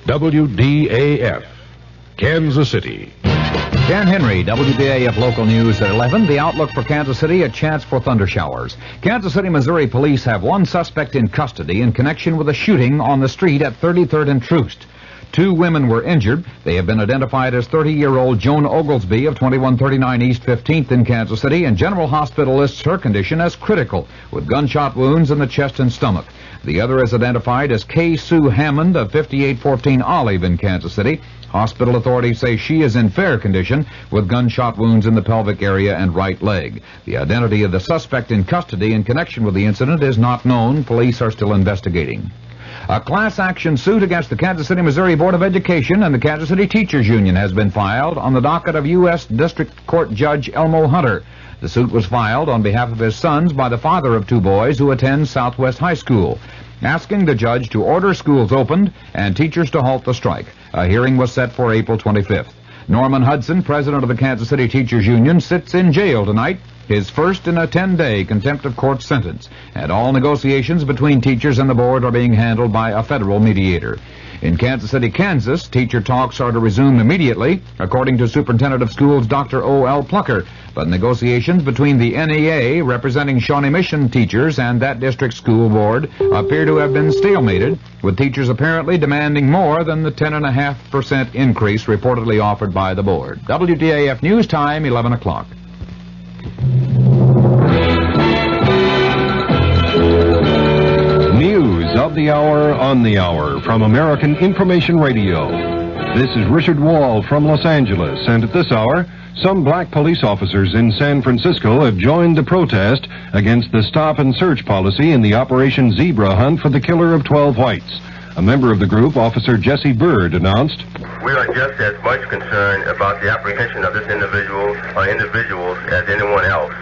WDAF, Kansas City. Dan Henry, WDAF Local News at 11. The outlook for Kansas City, a chance for thunder showers. Kansas City, Missouri police have one suspect in custody in connection with a shooting on the street at 33rd and Troost. 2 women were injured. They have been identified as 30-year-old Joan Oglesby of 2139 East 15th in Kansas City, and General Hospital lists her condition as critical, with gunshot wounds in the chest and stomach. The other is identified as Kay Sue Hammond of 5814 Olive in Kansas City. Hospital authorities say she is in fair condition, with gunshot wounds in the pelvic area and right leg. The identity of the suspect in custody in connection with the incident is not known. Police are still investigating. A class action suit against the Kansas City, Missouri Board of Education and the Kansas City Teachers Union has been filed on the docket of U.S. District Court Judge Elmo Hunter. The suit was filed on behalf of his sons by the father of 2 boys who attend Southwest High School, asking the judge to order schools opened and teachers to halt the strike. A hearing was set for April 25th. Norman Hudson, president of the Kansas City Teachers Union, sits in jail tonight, his first in a 10-day contempt of court sentence, and all negotiations between teachers and the board are being handled by a federal mediator. In Kansas City, Kansas, teacher talks are to resume immediately, according to Superintendent of Schools Dr. O.L. Plucker, but negotiations between the NEA, representing Shawnee Mission teachers, and that district school board appear to have been stalemated, with teachers apparently demanding more than the 10.5% increase reportedly offered by the board. WDAF News Time, 11 o'clock. News of the hour on the hour from American Information Radio. This is Richard Wall from Los Angeles, and at this hour, some black police officers in San Francisco have joined the protest against the stop and search policy in the Operation Zebra hunt for the killer of 12 whites. A member of the group, Officer Jesse Bird, announced, "We are just as much concerned about the apprehension of this individual or individuals as anyone else.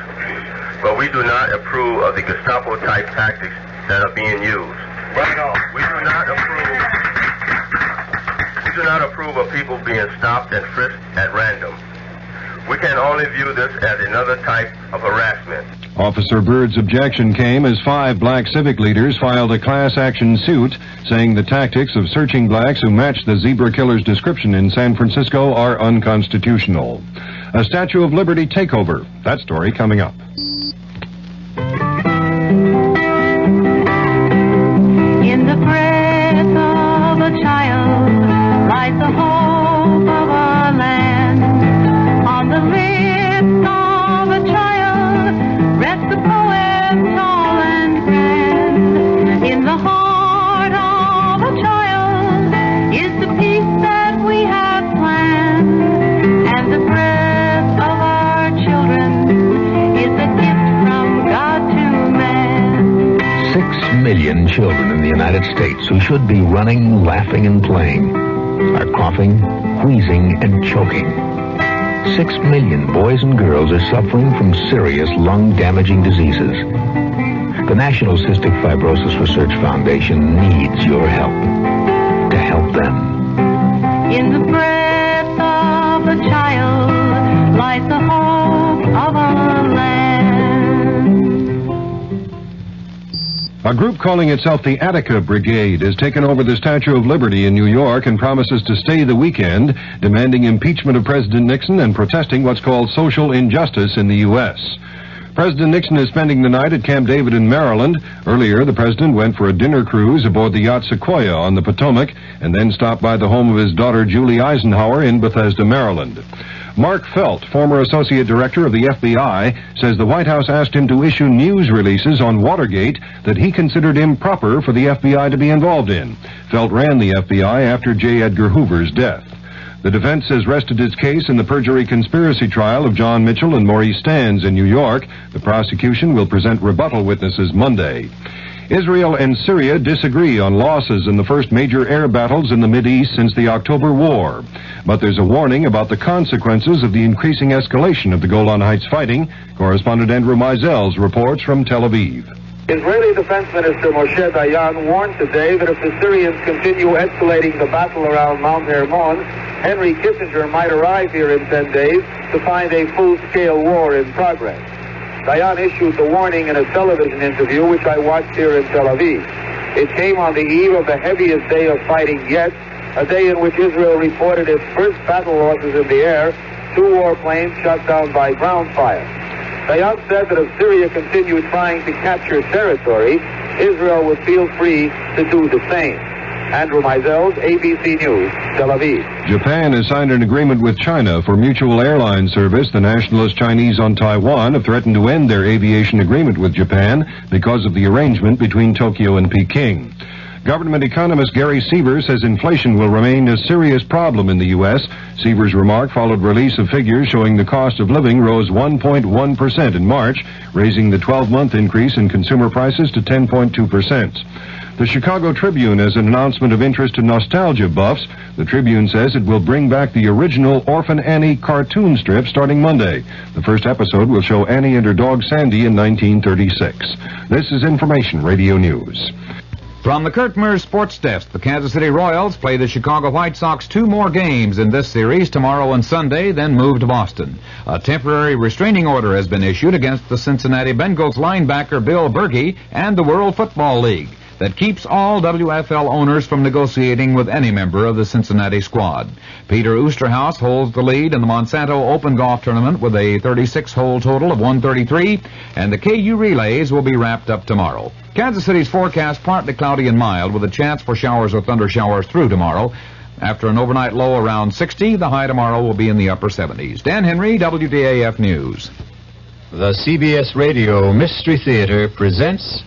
But we do not approve of the Gestapo-type tactics that are being used. We do not approve of people being stopped and frisked at random. We can only view this as another type of harassment." Officer Bird's objection came as 5 black civic leaders filed a class action suit saying the tactics of searching blacks who match the zebra killer's description in San Francisco are unconstitutional. A Statue of Liberty takeover. That story coming up. In the breath of a child lies the hope of our land. On the lips of a child rests the poem tall and grand. In the heart of a child is the peace that we have planned. And the breath of our children is a gift from God to man. 6 million children in the United States who should be running, laughing, and playing are coughing, wheezing, and choking. 6 million boys and girls are suffering from serious lung-damaging diseases. The National Cystic Fibrosis Research Foundation needs your help to help them. In the breath of a child lies the hope of our land. A group calling itself the Attica Brigade has taken over the Statue of Liberty in New York and promises to stay the weekend, demanding impeachment of President Nixon and protesting what's called social injustice in the U.S. President Nixon is spending the night at Camp David in Maryland. Earlier, the president went for a dinner cruise aboard the yacht Sequoia on the Potomac and then stopped by the home of his daughter Julie Eisenhower in Bethesda, Maryland. Mark Felt, former associate director of the FBI, says the White House asked him to issue news releases on Watergate that he considered improper for the FBI to be involved in. Felt ran the FBI after J. Edgar Hoover's death. The defense has rested its case in the perjury conspiracy trial of John Mitchell and Maurice Stans in New York. The prosecution will present rebuttal witnesses Monday. Israel and Syria disagree on losses in the first major air battles in the Mideast since the October War. But there's a warning about the consequences of the increasing escalation of the Golan Heights fighting. Correspondent Andrew Mizell's reports from Tel Aviv. Israeli Defense Minister Moshe Dayan warned today that if the Syrians continue escalating the battle around Mount Hermon, Henry Kissinger might arrive here in 10 days to find a full-scale war in progress. Dayan issued the warning in a television interview which I watched here in Tel Aviv. It came on the eve of the heaviest day of fighting yet a day in which Israel reported its first battle losses in the air, 2 warplanes shot down by ground fire. Dayan said that if Syria continued trying to capture territory, Israel would feel free to do the same. Andrew Mizels, ABC News, Tel Aviv. Japan has signed an agreement with China for mutual airline service. The nationalist Chinese on Taiwan have threatened to end their aviation agreement with Japan because of the arrangement between Tokyo and Peking. Government economist Gary Sievers says inflation will remain a serious problem in the U.S. Sievers' remark followed release of figures showing the cost of living rose 1.1% in March, raising the 12-month increase in consumer prices to 10.2%. The Chicago Tribune has an announcement of interest to nostalgia buffs. The Tribune says it will bring back the original Orphan Annie cartoon strip starting Monday. The first episode will show Annie and her dog Sandy in 1936. This is Information Radio News. From the Kurt Mears Sports Desk, the Kansas City Royals play the Chicago White Sox 2 more games in this series, tomorrow and Sunday, then move to Boston. A temporary restraining order has been issued against the Cincinnati Bengals linebacker Bill Bergey and the World Football League that keeps all WFL owners from negotiating with any member of the Cincinnati squad. Peter Oosterhouse holds the lead in the Monsanto Open Golf Tournament with a 36-hole total of 133, and the KU Relays will be wrapped up tomorrow. Kansas City's forecast partly cloudy and mild with a chance for showers or thunder showers through tomorrow. After an overnight low around 60, the high tomorrow will be in the upper 70s. Dan Henry, WDAF News. The CBS Radio Mystery Theater presents...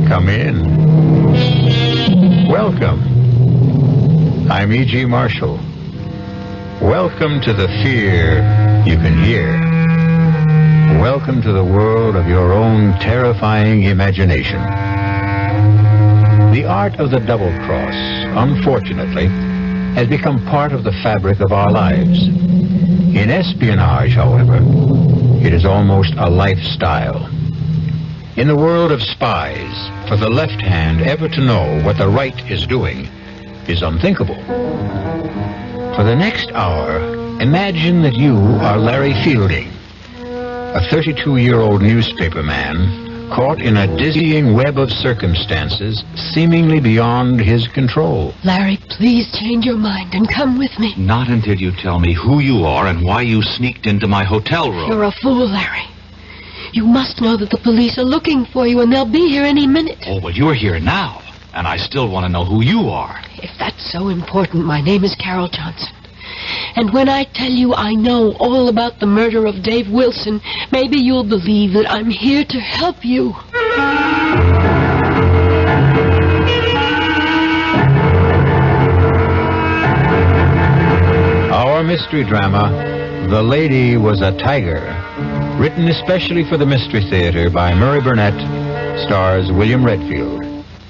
Come in. Welcome. I'm E.G. Marshall. Welcome to the fear you can hear. Welcome to the world of your own terrifying imagination. The art of the double cross, unfortunately, has become part of the fabric of our lives. In espionage, however, it is almost a lifestyle. In the world of spies, for the left hand ever to know what the right is doing is unthinkable. For the next hour, imagine that you are Larry Fielding, a 32-year-old newspaperman caught in a dizzying web of circumstances seemingly beyond his control. Larry, please change your mind and come with me. Not until you tell me who you are and why you sneaked into my hotel room. You're a fool, Larry. You must know that the police are looking for you and they'll be here any minute. Oh, well, you're here now, and I still want to know who you are. If that's so important, my name is Carol Johnson. And when I tell you I know all about the murder of Dave Wilson, maybe you'll believe that I'm here to help you. Our mystery drama, The Lady Was a Tiger, written especially for the Mystery Theater by Murray Burnett, stars William Redfield.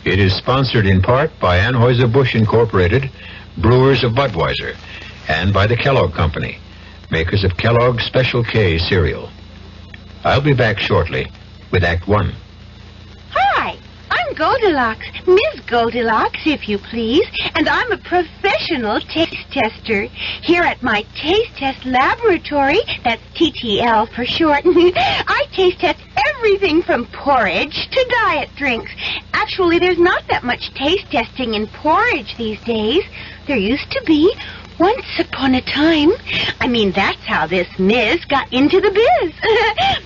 It is sponsored in part by Anheuser-Busch Incorporated, brewers of Budweiser, and by the Kellogg Company, makers of Kellogg's Special K cereal. I'll be back shortly with Act One. Hi, I'm Goldilocks, Ms. Goldilocks, if you please, and I'm a professional taste tester. Here at my Taste Test Laboratory, that's TTL for short, I taste test everything from porridge to diet drinks. Actually, there's not that much taste testing in porridge these days. There used to be. Once upon a time. I mean, that's how this Ms. got into the biz.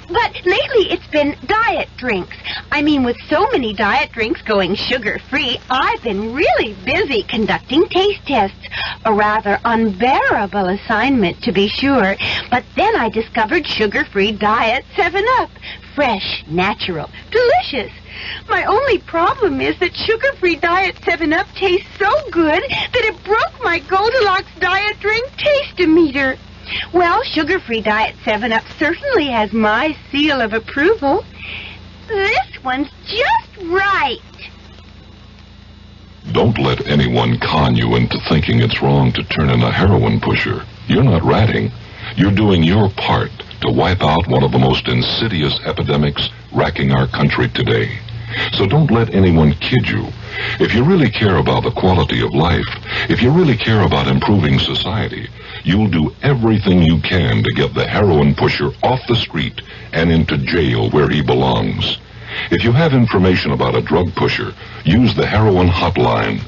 But lately it's been diet drinks. I mean, with so many diet drinks going sugar-free, I've been really busy conducting taste tests. A rather unbearable assignment, to be sure. But then I discovered sugar-free diet 7-Up. Fresh, natural, delicious. My only problem is that sugar-free diet 7-Up tastes so good that it broke my Goldilocks diet drink taste-o-meter. Well, sugar-free diet 7-Up certainly has my seal of approval. This one's just right. Don't let anyone con you into thinking it's wrong to turn in a heroin pusher. You're not ratting. You're doing your part to wipe out one of the most insidious epidemics racking our country today. So don't let anyone kid you. If you really care about the quality of life, if you really care about improving society, you'll do everything you can to get the heroin pusher off the street and into jail where he belongs. If you have information about a drug pusher, use the heroin hotline.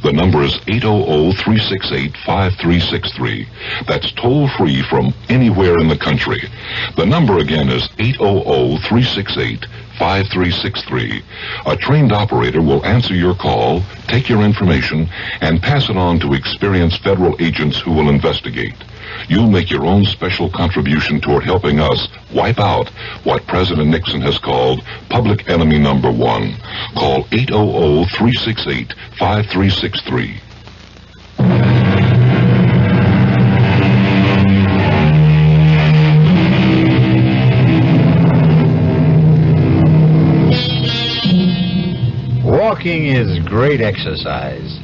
The number is 800-368-5363. That's toll-free from anywhere in the country. The number again is 800-368-5363. A trained operator will answer your call, take your information, and pass it on to experienced federal agents who will investigate. You'll make your own special contribution toward helping us wipe out what President Nixon has called public enemy number one. Call 800-368-5363. Walking is great exercise,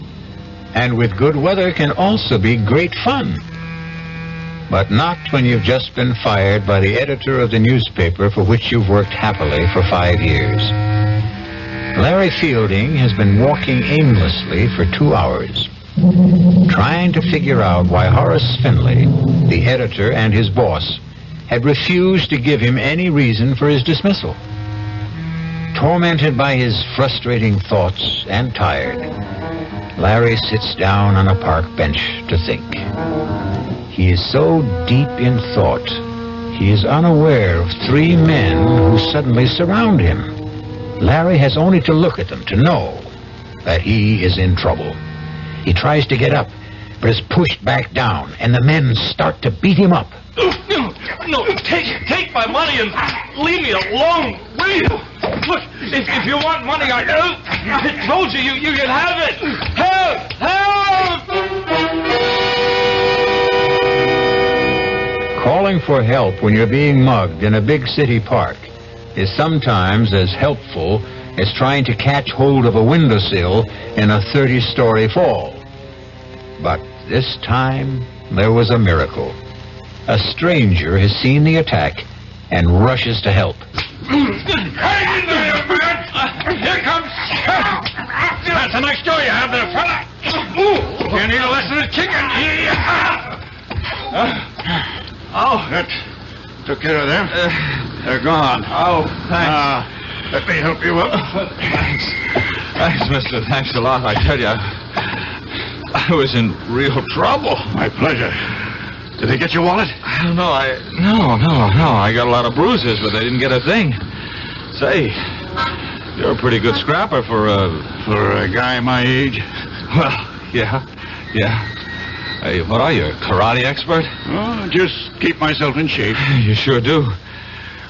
and with good weather can also be great fun. But not when you've just been fired by the editor of the newspaper for which you've worked happily for 5 years. Larry Fielding has been walking aimlessly for 2 hours, trying to figure out why Horace Finley, the editor and his boss, had refused to give him any reason for his dismissal. Tormented by his frustrating thoughts and tired, Larry sits down on a park bench to think. He is so deep in thought, he is unaware of 3 men who suddenly surround him. Larry has only to look at them to know that he is in trouble. He tries to get up, but is pushed back down, and the men start to beat him up. No, take my money and leave me alone, will you? Look, if you want money, I told you can have it. Help! Help! Calling for help when you're being mugged in a big city park is sometimes as helpful as trying to catch hold of a windowsill in a 30-story fall. But this time, there was a miracle. A stranger has seen the attack and rushes to help. Hang in there, man! Here comes... That's a nice jaw you have there, fella. You need a lesson in kicking. That took care of them. They're gone. Oh, thanks. Let me help you up. Thanks, mister. Thanks a lot. I tell you, I was in real trouble. My pleasure. Did they get your wallet? I don't know. No. I got a lot of bruises, but they didn't get a thing. Say, you're a pretty good scrapper for a guy my age. Well, yeah. Hey, what are you, a karate expert? Oh, just keep myself in shape. You sure do.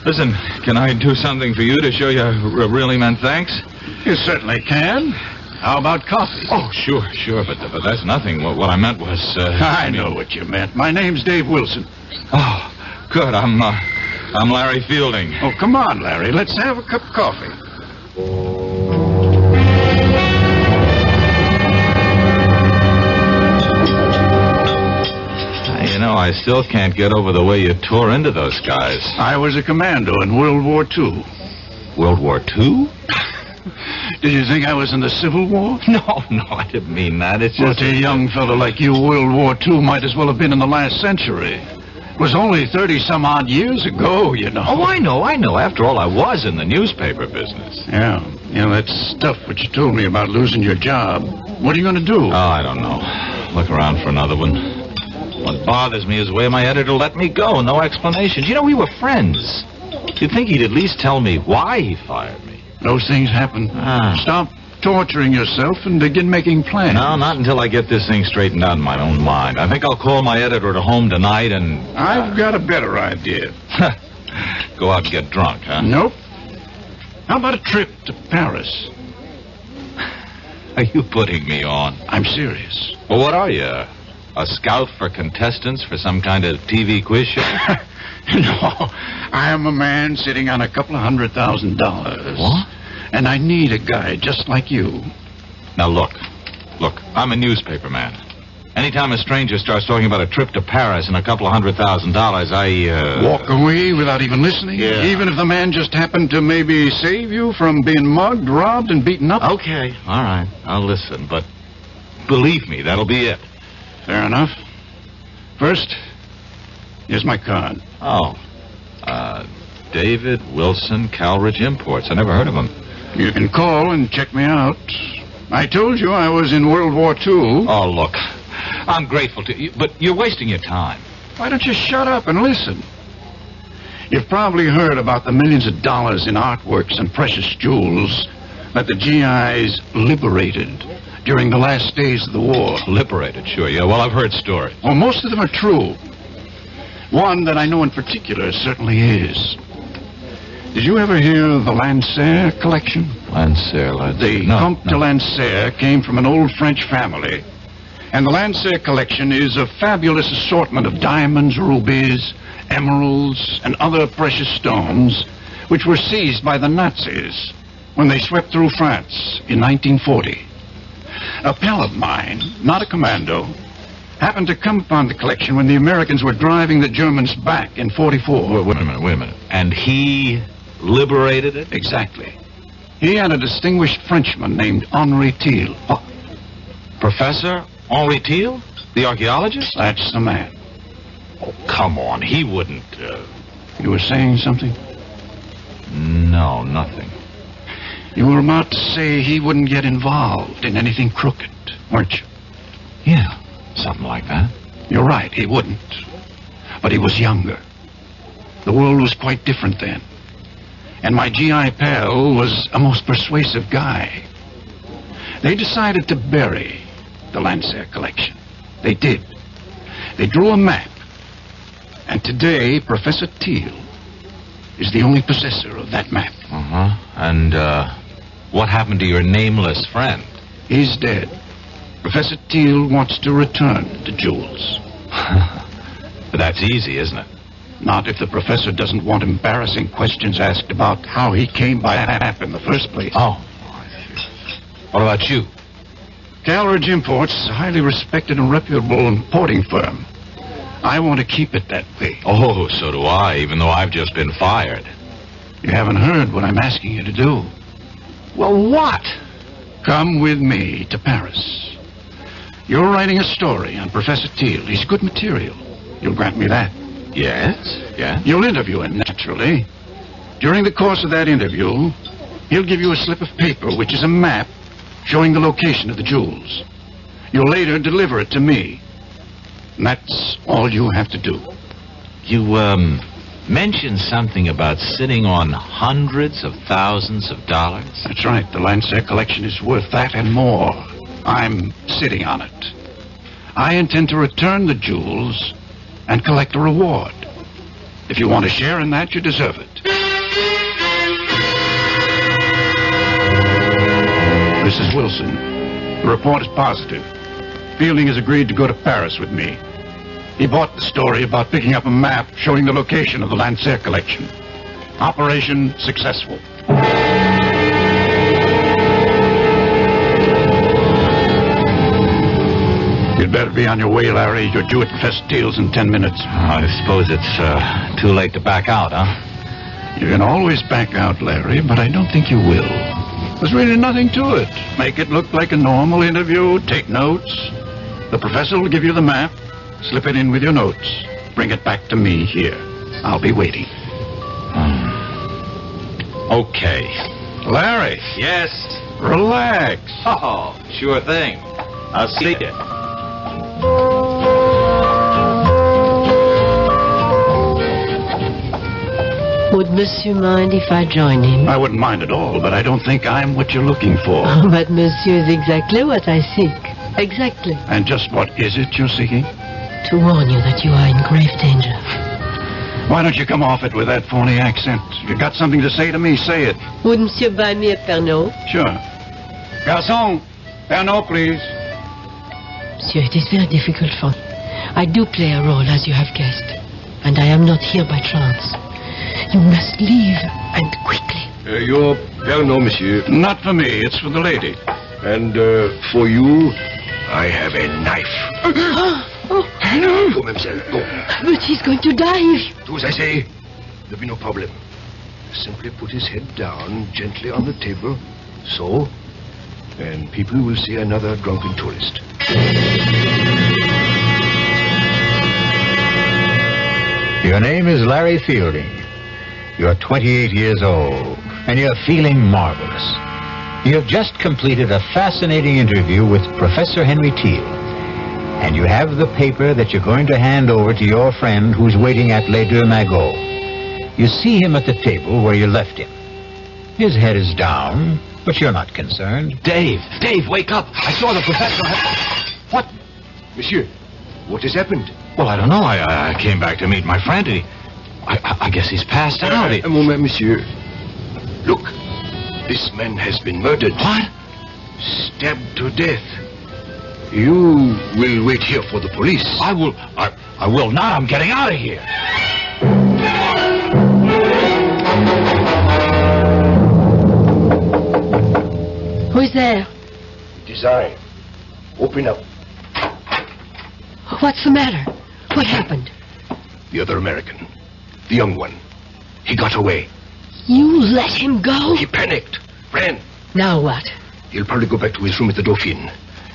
Listen, can I do something for you to show you I really meant thanks? You certainly can. How about coffee? Oh, sure, but that's nothing. What I meant was... I know what you meant. My name's Dave Wilson. Oh, good. I'm Larry Fielding. Oh, come on, Larry. Let's have a cup of coffee. You know, I still can't get over the way you tore into those guys. I was a commando in World War II. World War II? Did you think I was in the Civil War? No, I didn't mean that. It's just... Well, to a young fellow like you, World War II might as well have been in the last century. It was only 30-some-odd years ago, you know. Oh, I know. After all, I was in the newspaper business. Yeah, that stuff which you told me about losing your job. What are you going to do? Oh, I don't know. Look around for another one. What bothers me is the way my editor let me go. No explanations. You know, we were friends. You'd think he'd at least tell me why he fired me. Those things happen. Stop torturing yourself and begin making plans. No, not until I get this thing straightened out in my own mind. I think I'll call my editor at home tonight and... I've got a better idea. Go out and get drunk, huh? Nope. How about a trip to Paris? Are you putting me on? I'm serious. Well, what are you? A scout for contestants for some kind of TV quiz show? No, I am a man sitting on $200,000. What? And I need a guy just like you. Now, look, I'm a newspaper man. Anytime a stranger starts talking about a trip to Paris and a couple of $100,000, I, Walk away without even listening? Yeah. Even if the man just happened to maybe save you from being mugged, robbed, and beaten up? Okay, all right, I'll listen, but believe me, that'll be it. Fair enough. First, here's my card. Oh, David Wilson Calridge Imports. I never heard of him. You can call and check me out. I told you I was in World War II. Oh, look, I'm grateful to you, but you're wasting your time. Why don't you shut up and listen? You've probably heard about the millions of dollars in artworks and precious jewels that the GIs liberated during the last days of the war. Liberated, sure, yeah. Well, I've heard stories. Well, most of them are true. One that I know in particular certainly is. Did you ever hear of the Lancer collection? Lancer, The Comte de Lancer came from an old French family. And the Lancer collection is a fabulous assortment of diamonds, rubies, emeralds, and other precious stones, which were seized by the Nazis when they swept through France in 1940. A pal of mine, not a commando, happened to come upon the collection when the Americans were driving the Germans back in 44. Wait a minute. And he liberated it? Exactly. He and a distinguished Frenchman named Henri Thiel. Oh. Professor Henri Thiel? The archaeologist? That's the man. Oh, come on. He wouldn't, You were saying something? No, nothing. You were about to say he wouldn't get involved in anything crooked, weren't you? Yeah, something like that. You're right, he wouldn't. But he was younger. The world was quite different then. And my GI pal was a most persuasive guy. They decided to bury the Lancer collection. They did. They drew a map. And today, Professor Thiel is the only possessor of that map. Uh-huh. And, what happened to your nameless friend? He's dead. Professor Thiel wants to return the jewels. But that's easy, isn't it? Not if the professor doesn't want embarrassing questions asked about how he came by that map in the first place. Oh. What about you? Calridge Imports is a highly respected and reputable importing firm. I want to keep it that way. Oh, so do I, even though I've just been fired. You haven't heard what I'm asking you to do. Well, what? Come with me to Paris. You're writing a story on Professor Thiel. He's good material. You'll grant me that. Yes, yeah. You'll interview him, naturally. During the course of that interview, he'll give you a slip of paper, which is a map showing the location of the jewels. You'll later deliver it to me. And that's all you have to do. You, mentioned something about sitting on hundreds of thousands of dollars? That's right. The Lancer collection is worth that and more. I'm sitting on it. I intend to return the jewels and collect a reward. If you want to share in that, you deserve it. Mrs. Wilson, the report is positive. Fielding has agreed to go to Paris with me. He bought the story about picking up a map showing the location of the Lancer collection. Operation successful. You'd better be on your way, Larry. You're due at Professor Thiel's in 10 minutes. I suppose it's too late to back out, huh? You can always back out, Larry, but I don't think you will. There's really nothing to it. Make it look like a normal interview. Take notes. The professor will give you the map. Slip it in with your notes. Bring it back to me here. I'll be waiting. Okay. Larry. Yes? Relax. Oh, sure thing. I'll see you. Would Monsieur mind if I join him? I wouldn't mind at all, but I don't think I'm what you're looking for. Oh, but Monsieur is exactly what I seek. Exactly. And just what is it you're seeking? To warn you that you are in grave danger. Why don't you come off it with that phony accent? If you've got something to say to me, say it. Would Monsieur buy me a Pernod? Sure. Garçon, Pernod, please. Monsieur, it is very difficult for me. I do play a role, as you have guessed. And I am not here by chance. You must leave, and quickly. Your Pernod, monsieur. Not for me, it's for the lady. And for you, I have a knife. Go, mademoiselle, go. But he's going to die. Do as I say. There'll be no problem. Simply put his head down gently on the table. So. And people will see another drunken tourist. Your name is Larry Fielding. You're 28 years old, and you're feeling marvelous. You have just completed a fascinating interview with Professor Henry Teal, and you have the paper that you're going to hand over to your friend who's waiting at Les Deux Magots. You see him at the table where you left him. His head is down, but you're not concerned. Dave, wake up. I saw the professor. What? Monsieur, what has happened? Well, I don't know. I came back to meet my friend. I guess he's passed out. A moment, monsieur. Look, this man has been murdered. What? Stabbed to death. You will wait here for the police. I will not. I'm getting out of here. Who's there? It is I. Open up. What's the matter? What happened? The other American. The young one. He got away. You let him go? He panicked. Ran. Now what? He'll probably go back to his room at the Dauphine.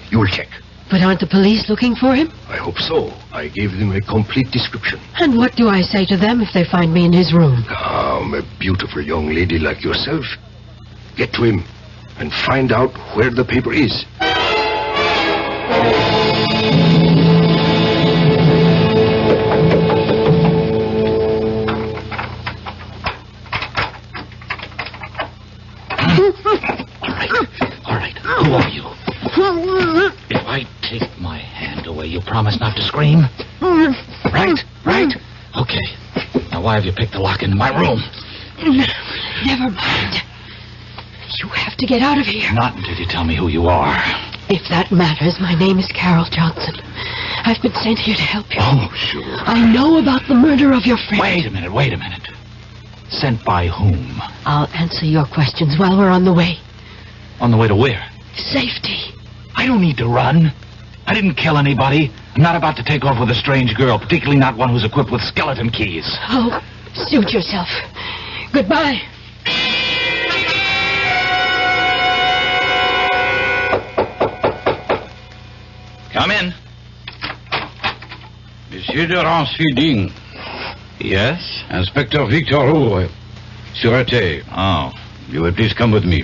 You will check. But aren't the police looking for him? I hope so. I gave them a complete description. And what do I say to them if they find me in his room? Calm, a beautiful young lady like yourself. Get to him and find out where the paper is. All right. Who are you? If I take my hand away, you promise not to scream? Right? Okay. Now, why have you picked the lock into my room? Never mind. You have to get out of here. Not until you tell me who you are. If that matters, my name is Carol Johnson. I've been sent here to help you. Oh, sure. I know about the murder of your friend. Wait a minute. Sent by whom? I'll answer your questions while we're on the way. On the way to where? Safety. I don't need to run. I didn't kill anybody. I'm not about to take off with a strange girl, particularly not one who's equipped with skeleton keys. Oh, suit yourself. Goodbye. Come in. Monsieur de Ranceding. Yes? Inspector Victor Roux, Sûreté. Oh. You will please come with me.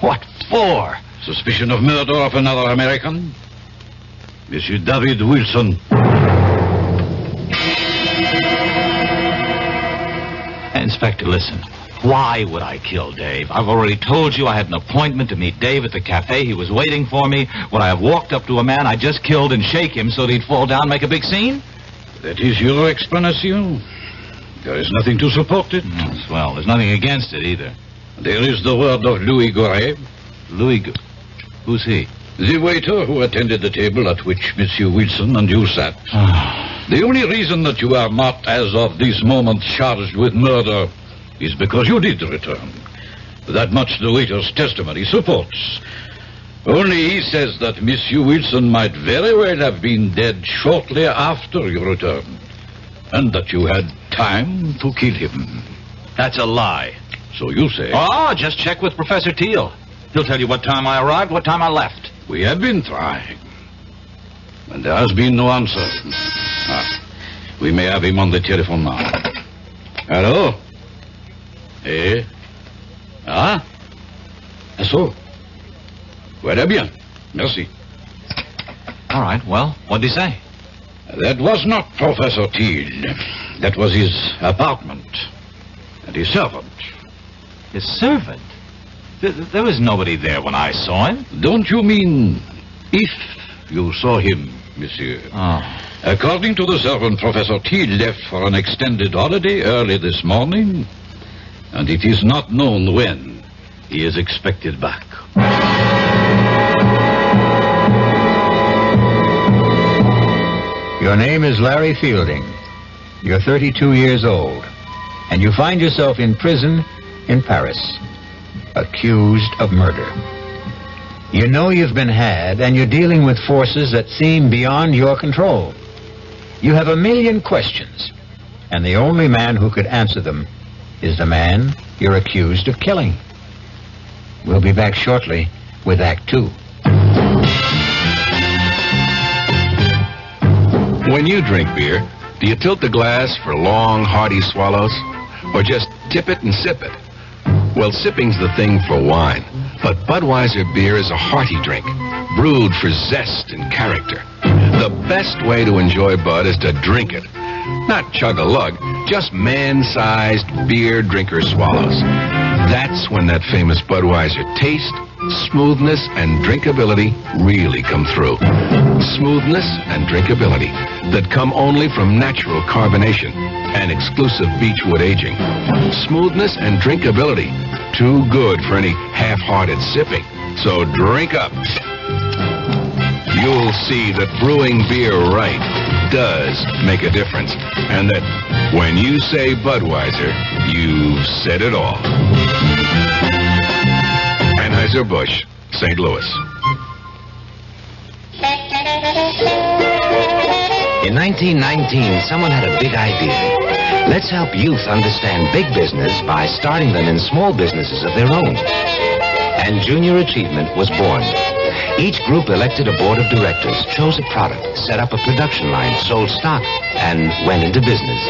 What for? Suspicion of murder of another American? Monsieur David Wilson. Inspector, listen. Why would I kill Dave? I've already told you I had an appointment to meet Dave at the cafe. He was waiting for me. Would I have walked up to a man I just killed and shake him so that he'd fall down and make a big scene? That is your explanation. There is nothing to support it. Well, there's nothing against it either. There is the word of Louis Goret. Who's he? The waiter who attended the table at which Monsieur Wilson and you sat. The only reason that you are not, as of this moment, charged with murder is because you did return. That much the waiter's testimony supports. Only he says that Monsieur Wilson might very well have been dead shortly after you returned, and that you had time to kill him. That's a lie. So you say. Oh, just check with Professor Teal. He'll tell you what time I arrived, what time I left. We have been trying, and there has been no answer. We may have him on the telephone now. Hello? Eh? Ah? So? Voilà bien. Merci. All right, well, what'd he say? That was not Professor Teal. That was his apartment. And his servant. His servant? There was nobody there when I saw him. Don't you mean if you saw him, monsieur? Oh. According to the servant, Professor Teal left for an extended holiday early this morning, and it is not known when he is expected back. Your name is Larry Fielding. You're 32 years old, and you find yourself in prison in Paris, accused of murder. You know you've been had, and you're dealing with forces that seem beyond your control. You have a million questions, and the only man who could answer them is the man you're accused of killing. We'll be back shortly with Act 2. When you drink beer, do you tilt the glass for long, hearty swallows? Or just tip it and sip it? Well, sipping's the thing for wine. But Budweiser beer is a hearty drink, brewed for zest and character. The best way to enjoy Bud is to drink it. Not chug-a-lug, just man-sized beer drinker swallows. That's when that famous Budweiser taste, smoothness, and drinkability really come through. Smoothness and drinkability that come only from natural carbonation and exclusive beechwood aging. Smoothness and drinkability, too good for any half-hearted sipping. So drink up. You'll see that brewing beer right does make a difference, and that when you say Budweiser, you've said it all. Anheuser-Busch, St. Louis. In 1919, someone had a big idea. Let's help youth understand big business by starting them in small businesses of their own. And Junior Achievement was born. Each group elected a board of directors, chose a product, set up a production line, sold stock, and went into business.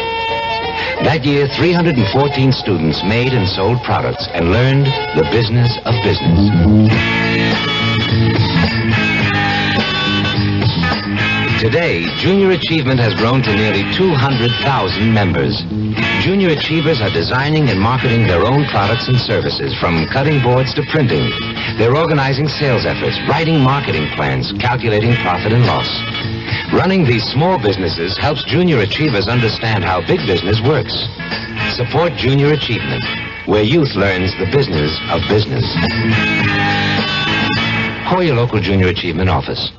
That year, 314 students made and sold products and learned the business of business. Today, Junior Achievement has grown to nearly 200,000 members. Junior Achievers are designing and marketing their own products and services, from cutting boards to printing. They're organizing sales efforts, writing marketing plans, calculating profit and loss. Running these small businesses helps Junior Achievers understand how big business works. Support Junior Achievement, where youth learns the business of business. Call your local Junior Achievement office.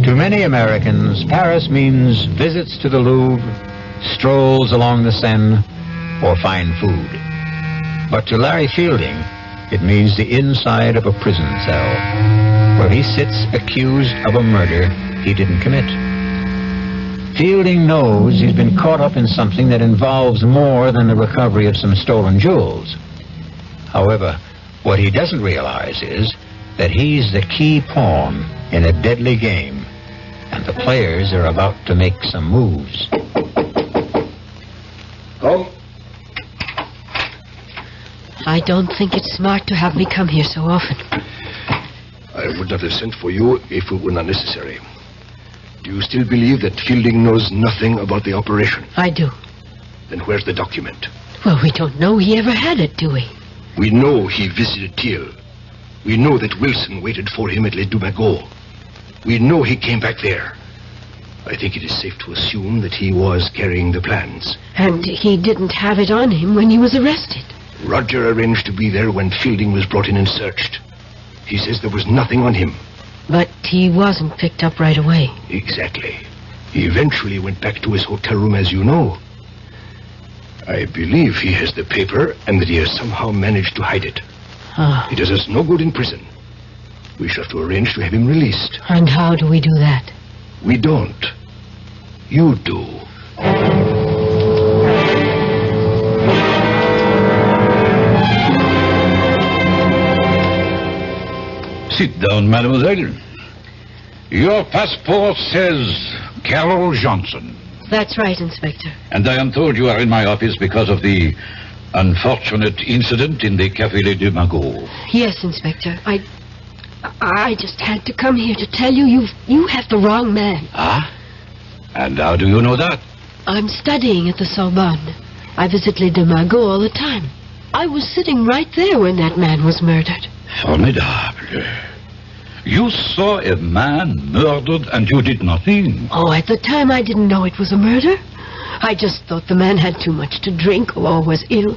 To many Americans, Paris means visits to the Louvre, strolls along the Seine, or fine food. But to Larry Fielding, it means the inside of a prison cell, where he sits accused of a murder he didn't commit. Fielding knows he's been caught up in something that involves more than the recovery of some stolen jewels. However, what he doesn't realize is that he's the key pawn in a deadly game, and the players are about to make some moves. Come. I don't think it's smart to have me come here so often. I would not have sent for you if it were not necessary. Do you still believe that Fielding knows nothing about the operation? I do. Then where's the document? Well, we don't know he ever had it, do we? We know he visited Thiel. We know that Wilson waited for him at Les Dumagots. We know he came back there. I think it is safe to assume that he was carrying the plans. And he didn't have it on him when he was arrested. Roger arranged to be there when Fielding was brought in and searched. He says there was nothing on him. But he wasn't picked up right away. Exactly. He eventually went back to his hotel room, as you know. I believe he has the paper and that he has somehow managed to hide it. It does us no good in prison. We shall have to arrange to have him released. And how do we do that? We don't. You do. Sit down, mademoiselle. Your passport says Carol Johnson. That's right, Inspector. And I am told you are in my office because of the unfortunate incident in the Café Les Dumagots. Yes, Inspector. I just had to come here to tell you you have the wrong man. Ah? And how do you know that? I'm studying at the Sorbonne. I visit Les Dumagots all the time. I was sitting right there when that man was murdered. Formidable. You saw a man murdered and you did nothing. Oh, at the time I didn't know it was a murder. I just thought the man had too much to drink or was ill.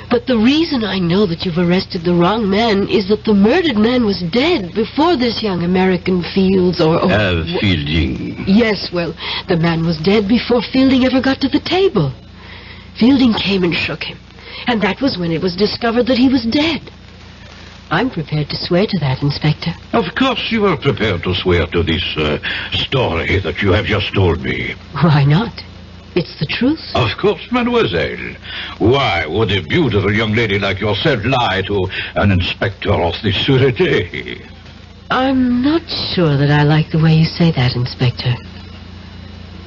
But the reason I know that you've arrested the wrong man is that the murdered man was dead before this young American Fields Fielding. Yes, well, the man was dead before Fielding ever got to the table. Fielding came and shook him, and that was when it was discovered that he was dead. I'm prepared to swear to that, Inspector. Of course you are prepared to swear to this story that you have just told me. Why not? It's the truth. Of course, mademoiselle. Why would a beautiful young lady like yourself lie to an inspector of the sûreté? I'm not sure that I like the way you say that, Inspector.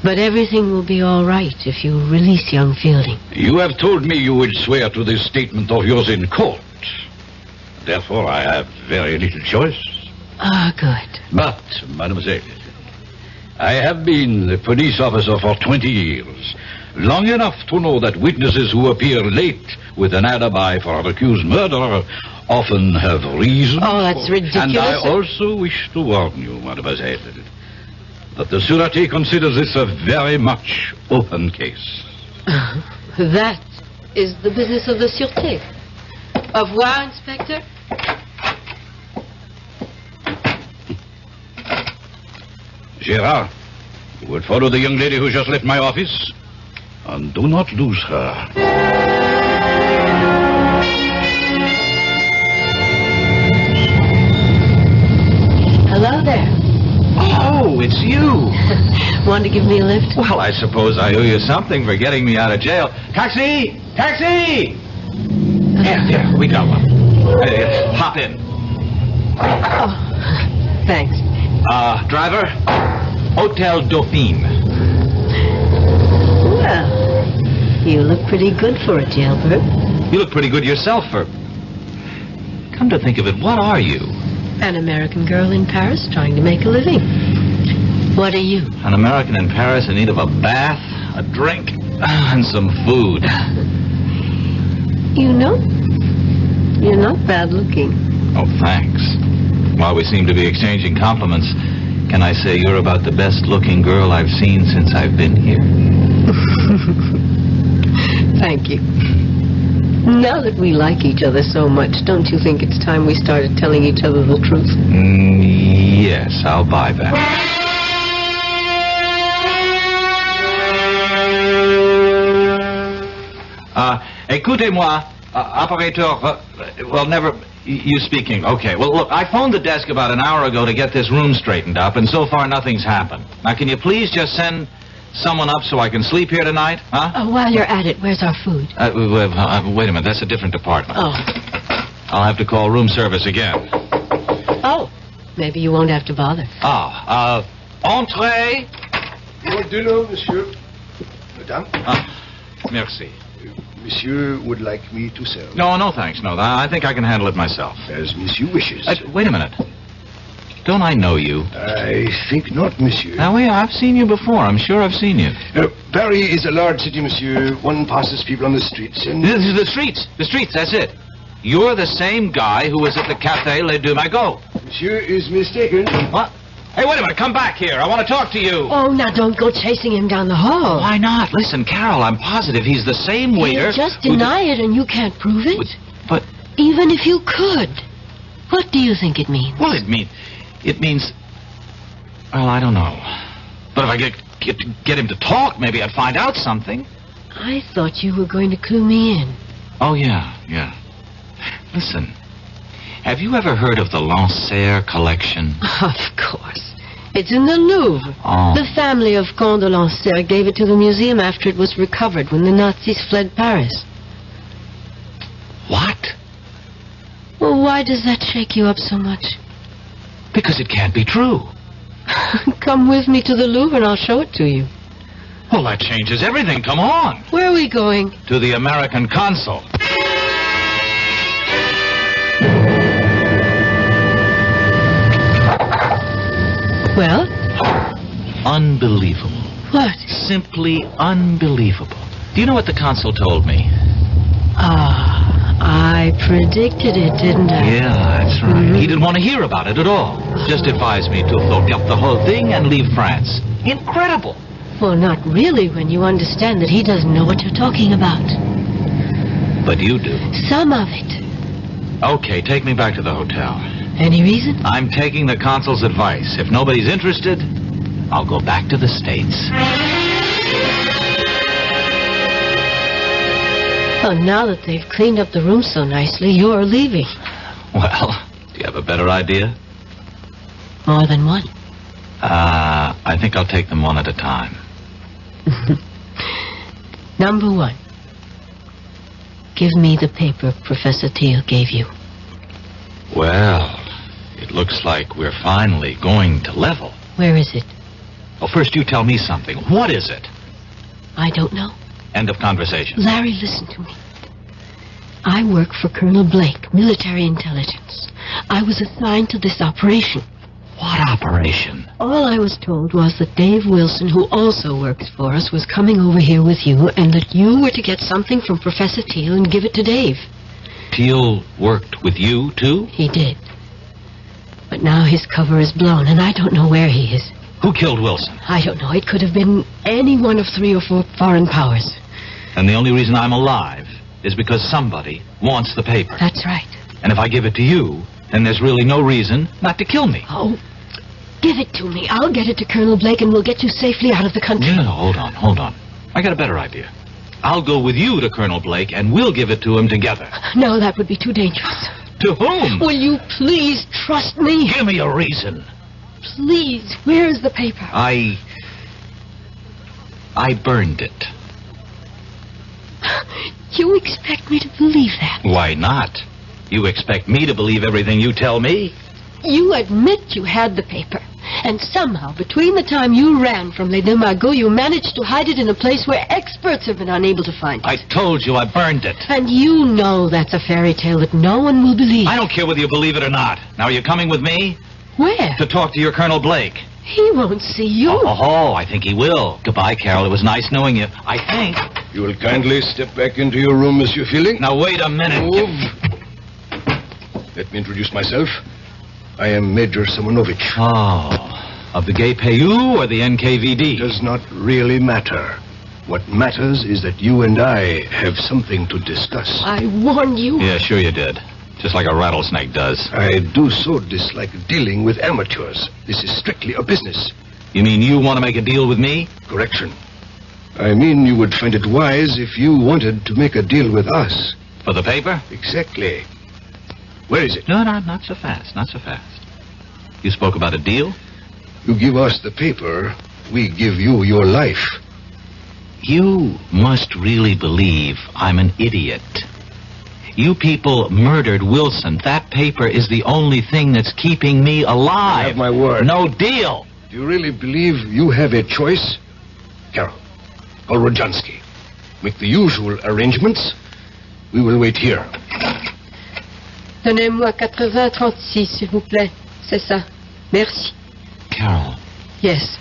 But everything will be all right if you release young Fielding. You have told me you will swear to this statement of yours in court. Therefore, I have very little choice. Ah, good. But, mademoiselle, I have been a police officer for 20 years. Long enough to know that witnesses who appear late with an alibi for an accused murderer often have reason. Oh, that's ridiculous. And I also wish to warn you, mademoiselle, that the Sûreté considers this a very much open case. That is the business of the Sûreté. Au revoir, Inspector. Gérard, you will follow the young lady who just left my office, and do not lose her. Hello there. Oh, it's you. Want to give me a lift? Well, I suppose I owe you something for getting me out of jail. Taxi! Taxi! Here, we got one. Hop in. Oh, thanks. Driver, Hotel Dauphine. Well, you look pretty good for a jailbird. You look pretty good yourself for... Come to think of it, what are you? An American girl in Paris trying to make a living. What are you? An American in Paris in need of a bath, a drink, and some food. You know, you're not bad looking. Oh, thanks. While we seem to be exchanging compliments, can I say you're about the best-looking girl I've seen since I've been here? Thank you. Now that we like each other so much, don't you think it's time we started telling each other the truth? Yes, I'll buy that. Écoutez-moi, operator, well, never... You speaking. Okay. Well, look, I phoned the desk about an hour ago to get this room straightened up, and so far nothing's happened. Now, can you please just send someone up so I can sleep here tonight? Huh? While you're at it, where's our food? Wait a minute. That's a different department. Oh. I'll have to call room service again. Oh. Maybe you won't have to bother. Entree. Your dinner, monsieur. Madame. Merci. Monsieur would like me to serve. No, thanks. No, I think I can handle it myself. As monsieur wishes. Wait a minute. Don't I know you? I think not, monsieur. Now, I've seen you before. I'm sure I've seen you. Paris is a large city, monsieur. One passes people on the streets and... The streets. The streets, that's it. You're the same guy who was at the Café Les Deux Magots. Monsieur is mistaken. What? Hey, wait a minute. Come back here. I want to talk to you. Oh, now don't go chasing him down the hall. Why not? Listen, Carol, I'm positive he's the same waiter. You just deny it and you can't prove it. But... Even if you could. What do you think it means? Well, it means... Well, I don't know. But if I get him to talk, maybe I'd find out something. I thought you were going to clue me in. Oh, yeah. Listen, have you ever heard of the Lancer collection? Of course. It's in the Louvre. Oh. The family of Comte de Lancer gave it to the museum after it was recovered when the Nazis fled Paris. What? Well, why does that shake you up so much? Because it can't be true. Come with me to the Louvre and I'll show it to you. Well, that changes everything. Come on. Where are we going? To the American consul. Well? Unbelievable. What? Simply unbelievable. Do you know what the consul told me? I predicted it, didn't I? Yeah, that's right. Mm-hmm. He didn't want to hear about it at all. Just advised me to forget the whole thing and leave France. Incredible. Well, not really when you understand that he doesn't know what you're talking about. But you do. Some of it. Okay, take me back to the hotel. Any reason? I'm taking the consul's advice. If nobody's interested, I'll go back to the States. Well, now that they've cleaned up the room so nicely, you're leaving. Well, do you have a better idea? More than one. I think I'll take them one at a time. Number one. Give me the paper Professor Teal gave you. Well, it looks like we're finally going to level. Where is it? Well, first you tell me something. What is it? I don't know. End of conversation. Larry, listen to me. I work for Colonel Blake, military intelligence. I was assigned to this operation. What operation? All I was told was that Dave Wilson, who also works for us, was coming over here with you, and that you were to get something from Professor Teal and give it to Dave. Teal worked with you, too? He did. But now his cover is blown, and I don't know where he is. Who killed Wilson? I don't know. It could have been any one of 3 or 4 foreign powers. And the only reason I'm alive is because somebody wants the paper. That's right. And if I give it to you, then there's really no reason not to kill me. Oh, give it to me. I'll get it to Colonel Blake, and we'll get you safely out of the country. No, hold on. I got a better idea. I'll go with you to Colonel Blake, and we'll give it to him together. No, that would be too dangerous. To whom? Will you please trust me? Give me a reason. Please, where is the paper? I burned it. You expect me to believe that? Why not? You expect me to believe everything you tell me? You admit you had the paper. And somehow, between the time you ran from Les Deux Magots, you managed to hide it in a place where experts have been unable to find it. I told you I burned it. And you know that's a fairy tale that no one will believe. I don't care whether you believe it or not. Now, are you coming with me? Where? To talk to your Colonel Blake. He won't see you. Oh, I think he will. Goodbye, Carol. It was nice knowing you. I think. You will kindly step back into your room, Monsieur Feeling. Now, wait a minute. Move. Let me introduce myself. I am Major Simonovich. Oh, of the Gay Payou or the NKVD? Does not really matter. What matters is that you and I have something to discuss. I warned you. Yeah, sure you did. Just like a rattlesnake does. I do so dislike dealing with amateurs. This is strictly a business. You mean you want to make a deal with me? Correction. I mean you would find it wise if you wanted to make a deal with us. For the paper? Exactly. Where is it? No, not so fast. Not so fast. You spoke about a deal? You give us the paper, we give you your life. You must really believe I'm an idiot. You people murdered Wilson. That paper is the only thing that's keeping me alive. I have my word. No deal. Do you really believe you have a choice? Carol, call Rodjansky. Make the usual arrangements. We will wait here. Donnez-moi 80-36, s'il vous plaît. C'est ça. Merci. Carol. Yes.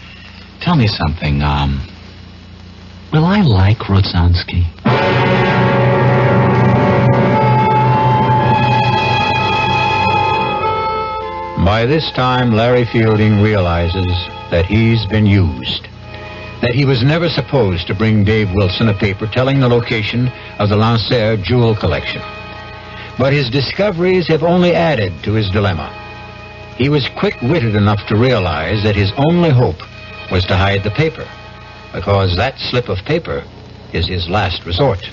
Tell me something. Will I like Rodzansky? By this time, Larry Fielding realizes that he's been used. That he was never supposed to bring Dave Wilson a paper telling the location of the Lancer jewel collection. But his discoveries have only added to his dilemma. He was quick-witted enough to realize that his only hope was to hide the paper, because that slip of paper is his last resort.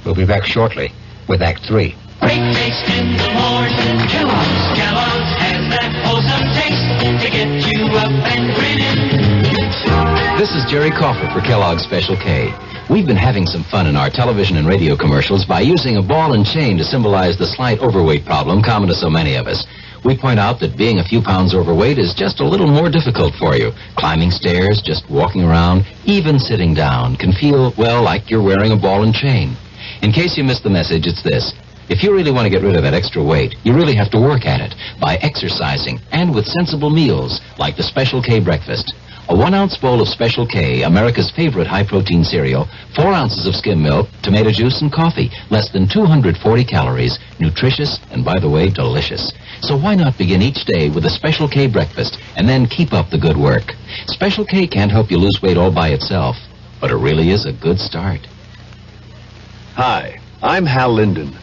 We'll be back shortly with Act 3. Great taste in the morning. Kellogg's has that wholesome taste to get you up and grinning. This is Jerry Crawford for Kellogg's Special K. We've been having some fun in our television and radio commercials by using a ball and chain to symbolize the slight overweight problem common to so many of us. We point out that being a few pounds overweight is just a little more difficult for you. Climbing stairs, just walking around, even sitting down can feel, well, like you're wearing a ball and chain. In case you missed the message, it's this. If you really want to get rid of that extra weight, you really have to work at it by exercising and with sensible meals like the Special K breakfast. A 1-ounce bowl of Special K, America's favorite high-protein cereal, 4 ounces of skim milk, tomato juice, and coffee. Less than 240 calories. Nutritious and, by the way, delicious. So why not begin each day with a Special K breakfast and then keep up the good work? Special K can't help you lose weight all by itself, but it really is a good start. Hi, I'm Hal Linden.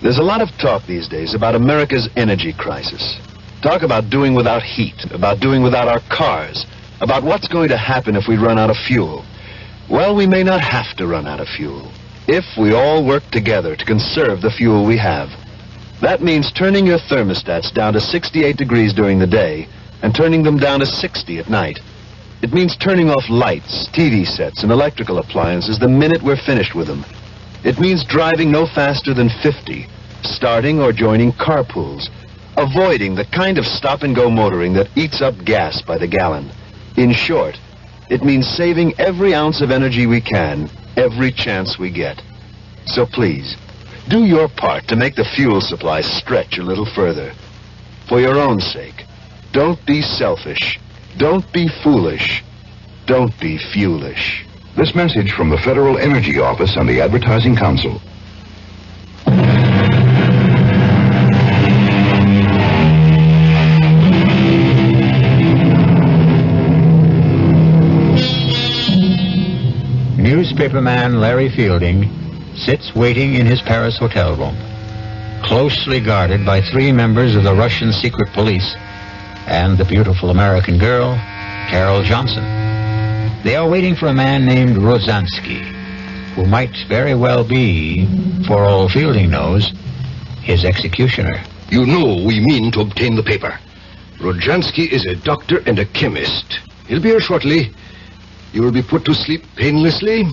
There's a lot of talk these days about America's energy crisis. Talk about doing without heat, about doing without our cars, about what's going to happen if we run out of fuel. Well, we may not have to run out of fuel if we all work together to conserve the fuel we have. That means turning your thermostats down to 68 degrees during the day and turning them down to 60 at night. It means turning off lights, TV sets, and electrical appliances the minute we're finished with them. It means driving no faster than 50, starting or joining carpools, avoiding the kind of stop-and-go motoring that eats up gas by the gallon. In short, it means saving every ounce of energy we can, every chance we get. So please, do your part to make the fuel supply stretch a little further. For your own sake, don't be selfish. Don't be foolish. Don't be fuelish. This message from the Federal Energy Office and the Advertising Council. Newspaperman Larry Fielding sits waiting in his Paris hotel room, closely guarded by 3 members of the Russian secret police and the beautiful American girl, Carol Johnson. They are waiting for a man named Rosansky, who might very well be, for all Fielding knows, his executioner. You know we mean to obtain the paper. Rojansky is a doctor and a chemist. He'll be here shortly. You will be put to sleep painlessly.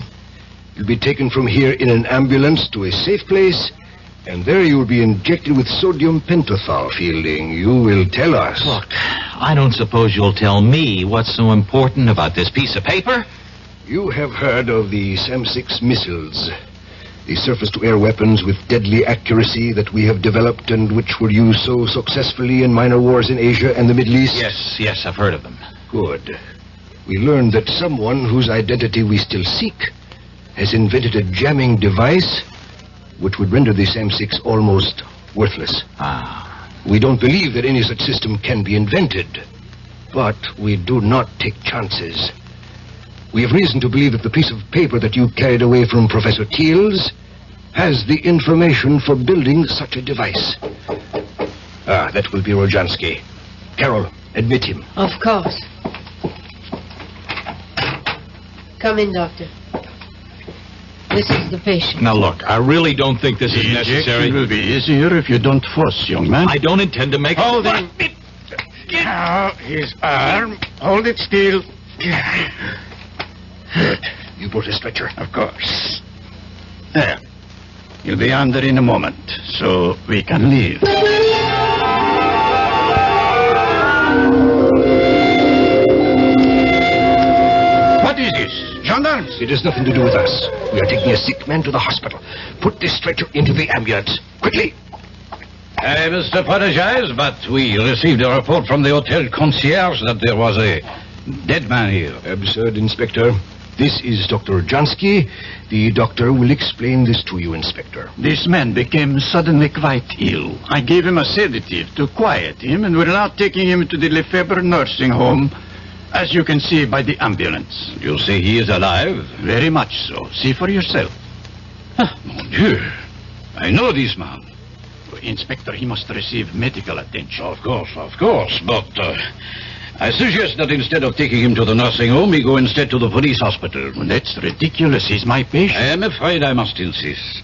You'll be taken from here in an ambulance to a safe place, and there you will be injected with sodium pentothal, Fielding. You will tell us. Look, I don't suppose you'll tell me what's so important about this piece of paper? You have heard of the SAM-6 missiles, the surface-to-air weapons with deadly accuracy that we have developed and which were used so successfully in minor wars in Asia and the Middle East? Yes, I've heard of them. Good. We learned that someone whose identity we still seek has invented a jamming device which would render the SAM-6 almost worthless. We don't believe that any such system can be invented, but we do not take chances. We have reason to believe that the piece of paper that you carried away from Professor Teals has the information for building such a device. That will be Rojansky. Carol, admit him. Of course. Come in, Doctor. This is the patient. Now, look, I really don't think this is necessary. It will be easier if you don't force, young man. I don't intend to make... Hold him. Now, his arm. Hold it still. You brought a stretcher? Of course. There. You'll be under in a moment, so we can leave. What is this? Gendarmes? It has nothing to do with us. We are taking a sick man to the hospital. Put this stretcher into the ambulance. Quickly. I must apologize, but we received a report from the hotel concierge that there was a dead man here. Absurd, Inspector. This is Dr. Jansky. The doctor will explain this to you, Inspector. This man became suddenly quite ill. I gave him a sedative to quiet him, and we're now taking him to the Lefebvre nursing home, as you can see by the ambulance. You say he is alive? Very much so. See for yourself. Mon Dieu. I know this man. Inspector, he must receive medical attention. Of course. But I suggest that instead of taking him to the nursing home, he go instead to the police hospital. That's ridiculous. He's my patient. I am afraid I must insist.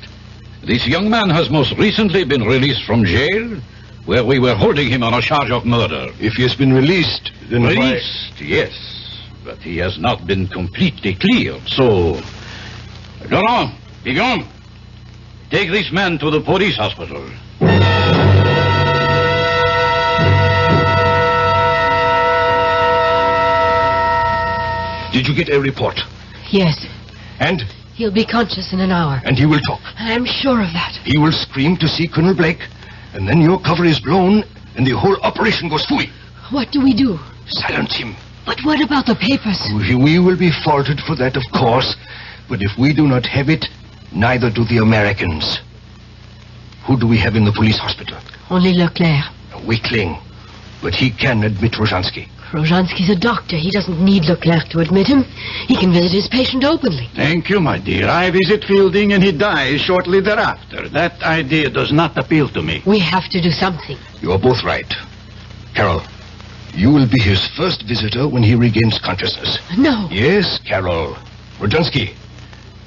This young man has most recently been released from jail, where we were holding him on a charge of murder. If he has been released, then Released, yes. But he has not been completely cleared, so... Laurent, begone. Take this man to the police hospital. Did you get a report? Yes. And? He'll be conscious in an hour. And he will talk. I'm sure of that. He will scream to see Colonel Blake, and then your cover is blown, and the whole operation goes fooey. What do we do? Silence him. But what about the papers? We will be faulted for that, of course, but if we do not have it, neither do the Americans. Who do we have in the police hospital? Only Leclerc. A weakling, but he can admit Rojansky. Rozhansky's a doctor. He doesn't need Leclerc to admit him. He can visit his patient openly. Thank you, my dear. I visit Fielding and he dies shortly thereafter. That idea does not appeal to me. We have to do something. You are both right. Carol, you will be his first visitor when he regains consciousness. No. Yes, Carol. Rodzansky,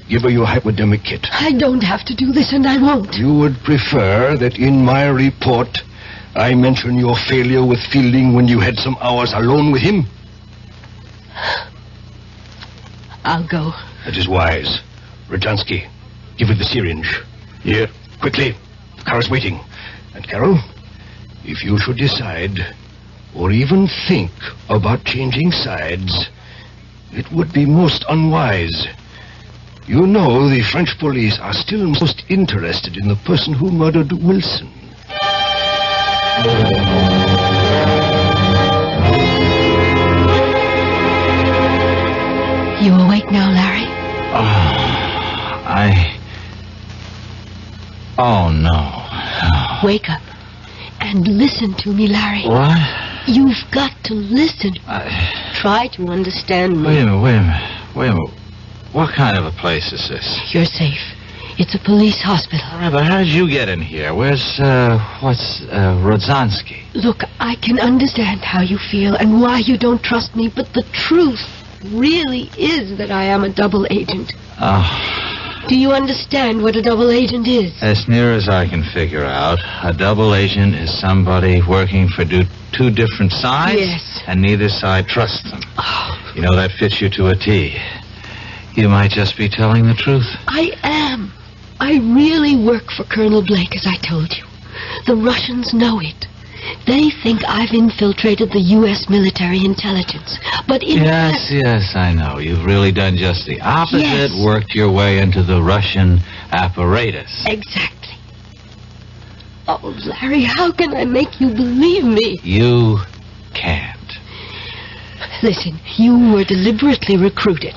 give her your hypodermic kit. I don't have to do this, and I won't. You would prefer that in my report I mention your failure with Fielding when you had some hours alone with him? I'll go. That is wise. Rodzansky, give her the syringe. Here, quickly. The car is waiting. And Carol, if you should decide, or even think about changing sides, it would be most unwise. You know the French police are still most interested in the person who murdered Wilson. You awake now, Larry? Oh, no. Wake up and listen to me, Larry. What? You've got to listen. Try to understand me. Wait a minute. What kind of a place is this? You're safe. It's a police hospital. All right, but how did you get in here? Where's Rodzansky? Look, I can understand how you feel and why you don't trust me, but the truth really is that I am a double agent. Oh. Do you understand what a double agent is? As near as I can figure out, a double agent is somebody working for two different sides. Yes. And neither side trusts them. Oh. You know, that fits you to a T. You might just be telling the truth. I am. I really work for Colonel Blake, as I told you. The Russians know it. They think I've infiltrated the U.S. military intelligence. But in fact... Yes, I know. You've really done just the opposite. Yes. Worked your way into the Russian apparatus. Exactly. Oh, Larry, how can I make you believe me? You can't. Listen, you were deliberately recruited.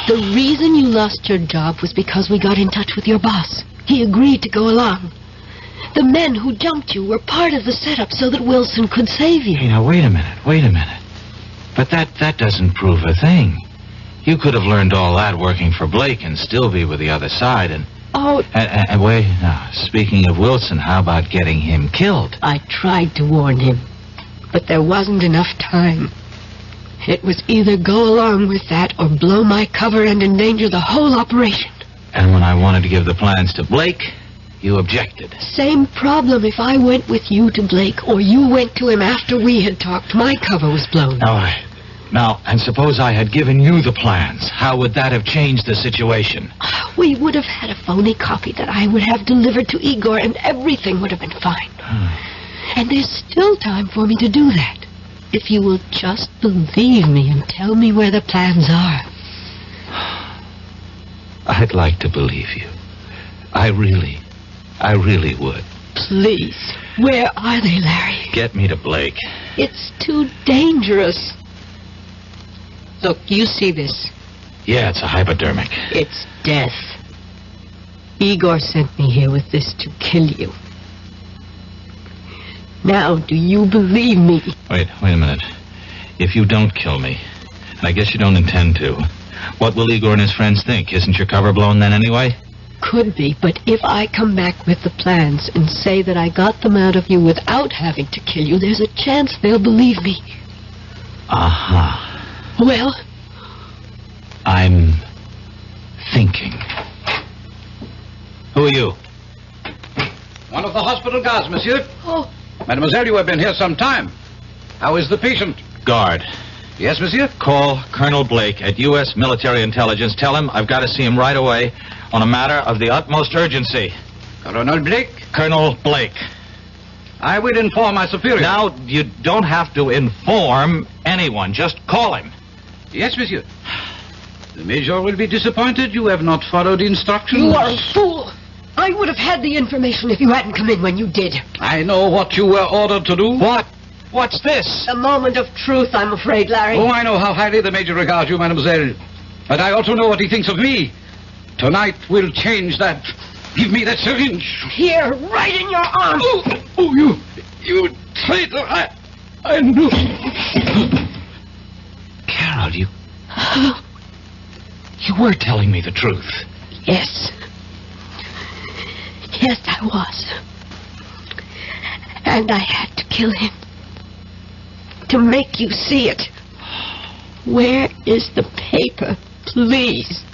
The reason you lost your job was because we got in touch with your boss. He agreed to go along. The men who jumped you were part of the setup so that Wilson could save you. Hey, now, wait a minute. But that doesn't prove a thing. You could have learned all that working for Blake and still be with the other side and... Oh... And wait, now, speaking of Wilson, how about getting him killed? I tried to warn him, but there wasn't enough time. It was either go along with that or blow my cover and endanger the whole operation. And when I wanted to give the plans to Blake, you objected. Same problem if I went with you to Blake or you went to him after we had talked. My cover was blown. All right. Now, and suppose I had given you the plans. How would that have changed the situation? We would have had a phony copy that I would have delivered to Igor and everything would have been fine. And there's still time for me to do that. If you will just believe me and tell me where the plans are. I'd like to believe you. I really would. Please. Where are they, Larry? Get me to Blake. It's too dangerous. Look, you see this? Yeah, it's a hypodermic. It's death. Igor sent me here with this to kill you. Now, do you believe me? Wait a minute. If you don't kill me, and I guess you don't intend to, what will Igor and his friends think? Isn't your cover blown then anyway? Could be, but if I come back with the plans and say that I got them out of you without having to kill you, there's a chance they'll believe me. Well? I'm thinking. Who are you? One of the hospital guards, monsieur. Oh. Mademoiselle, you have been here some time. How is the patient? Guard. Yes, monsieur? Call Colonel Blake at U.S. Military Intelligence. Tell him I've got to see him right away on a matter of the utmost urgency. Colonel Blake? Colonel Blake. I will inform my superior. Now, you don't have to inform anyone. Just call him. Yes, monsieur. The Major will be disappointed you have not followed instructions. You are a fool. I would have had the information if you hadn't come in when you did. I know what you were ordered to do. What? What's this? A moment of truth, I'm afraid, Larry. Oh, I know how highly the Major regards you, mademoiselle. But I also know what he thinks of me. Tonight will change that. Give me that syringe. Here, right in your arm. Oh, you traitor. I knew. Carol, you were telling me the truth. Yes. Yes, I was. And I had to kill him. To make you see it. Where is the paper, please?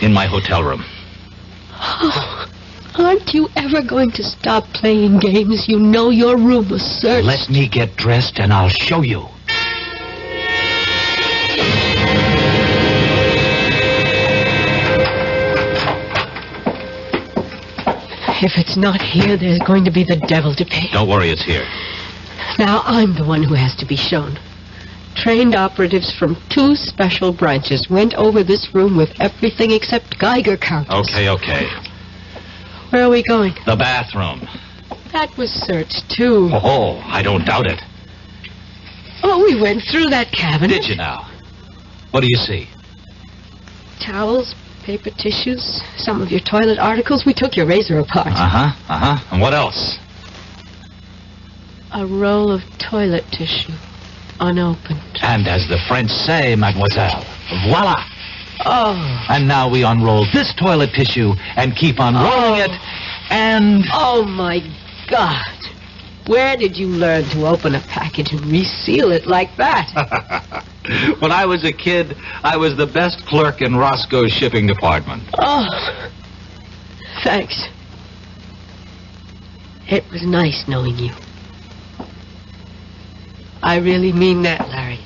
In my hotel room. Oh, aren't you ever going to stop playing games? You know your room was searched. Let me get dressed and I'll show you. If it's not here, there's going to be the devil to pay. Don't worry, it's here. Now I'm the one who has to be shown. Trained operatives from 2 special branches went over this room with everything except Geiger counters. Okay. Where are we going? The bathroom. That was searched, too. Oh, I don't doubt it. Oh, we went through that cabinet. Did you now? What do you see? Towels, paper tissues, some of your toilet articles. We took your razor apart. And what else? A roll of toilet tissue, unopened. And as the French say, mademoiselle, voila. Oh. And now we unroll this toilet tissue and keep unrolling it, and... Oh, my God. Where did you learn to open a package and reseal it like that? When I was a kid, I was the best clerk in Roscoe's shipping department. Oh, thanks. It was nice knowing you. I really mean that, Larry.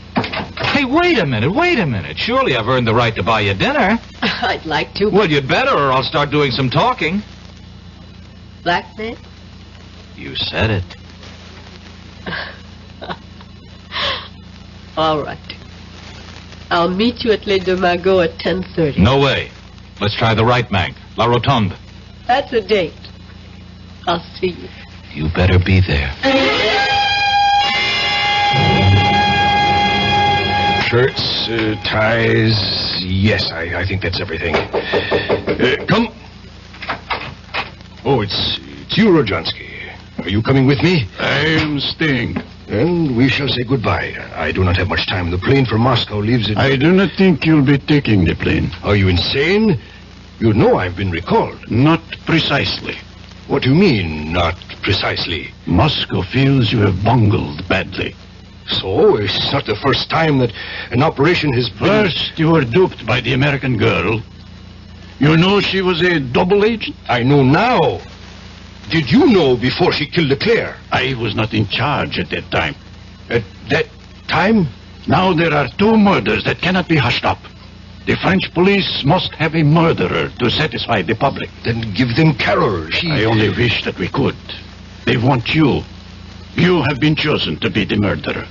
Hey, wait a minute. Surely I've earned the right to buy you dinner. I'd like to. Well, you'd better, or I'll start doing some talking. Blackmail? You said it. All right. I'll meet you at Les Deux Magots at 10:30. No way. Let's try the right bank, La Rotonde. That's a date. I'll see you. You better be there. Shirts, ties. Yes, I think that's everything. Come. Oh, it's you, Rodzansky. Are you coming with me? I am staying. Then we shall say goodbye. I do not have much time. The plane for Moscow leaves at... I do not think you'll be taking the plane. Are you insane? You know I've been recalled. Not precisely. What do you mean, not precisely? Moscow feels you have bungled badly. So? It's not the first time that an operation has been... First, you were duped by the American girl. You know she was a double agent? I know now. Did you know before she killed Leclerc? I was not in charge at that time. At that time? Now there are 2 murders that cannot be hushed up. The French police must have a murderer to satisfy the public. Then give them Carol. I only wish that we could. They want you. You have been chosen to be the murderer.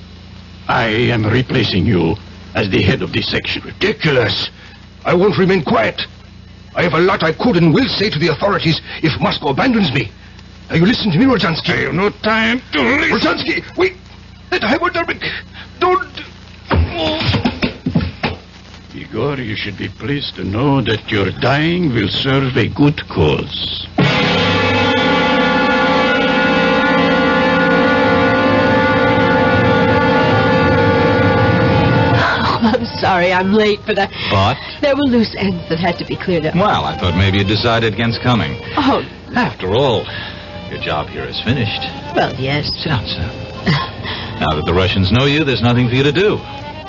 I am replacing you as the head of this section. Ridiculous. I won't remain quiet. I have a lot I could and will say to the authorities if Moscow abandons me. Now you listen to me, Rodzansky. I have no time to listen. Rodzansky, wait. Let hypodermic. Don't... Igor, you should be pleased to know that your dying will serve a good cause. I'm sorry I'm late, but But? there were loose ends that had to be cleared up. Well, I thought maybe you decided against coming. Oh. After all, your job here is finished. Well, yes. Sit down. Now that the Russians know you, there's nothing for you to do.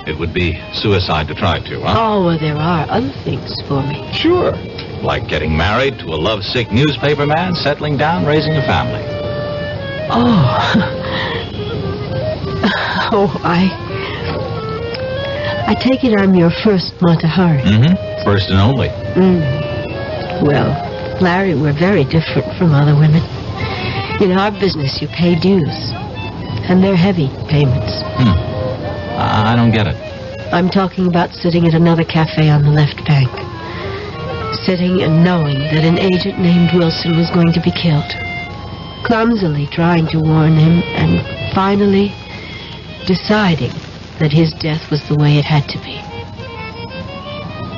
It would be suicide to try to, huh? Oh, well, there are other things for me. Sure. Like getting married to a lovesick newspaper man, settling down, raising a family. I take it I'm your first Matahari. Mm-hmm. First and only. Well, Larry, we're very different from other women. In our business, you pay dues. And they're heavy payments. I don't get it. I'm talking about sitting at another cafe on the left bank. Sitting and knowing that an agent named Wilson was going to be killed. Clumsily trying to warn him, and finally deciding that his death was the way it had to be.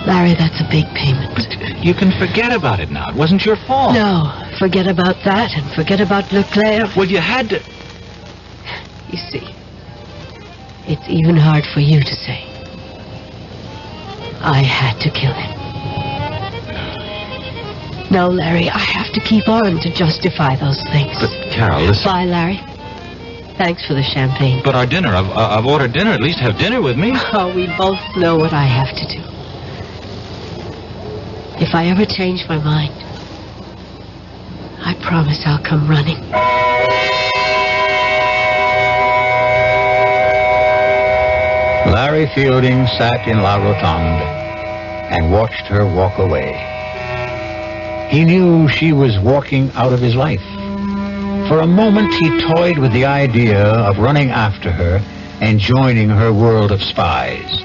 Larry, that's a big payment. But you can forget about it now. It wasn't your fault. No, forget about that and forget about Leclerc. Well, you had to... You see, It's even hard for you to say. I had to kill him. No, Larry, I have to keep on to justify those things. But, Carol, listen. Bye, Larry. Thanks for the champagne. But our dinner. I've ordered dinner. At least have dinner with me. Oh, we both know what I have to do. If I ever change my mind, I promise I'll come running. Larry Fielding sat in La Rotonde and watched her walk away. He knew she was walking out of his life. For a moment, he toyed with the idea of running after her and joining her world of spies.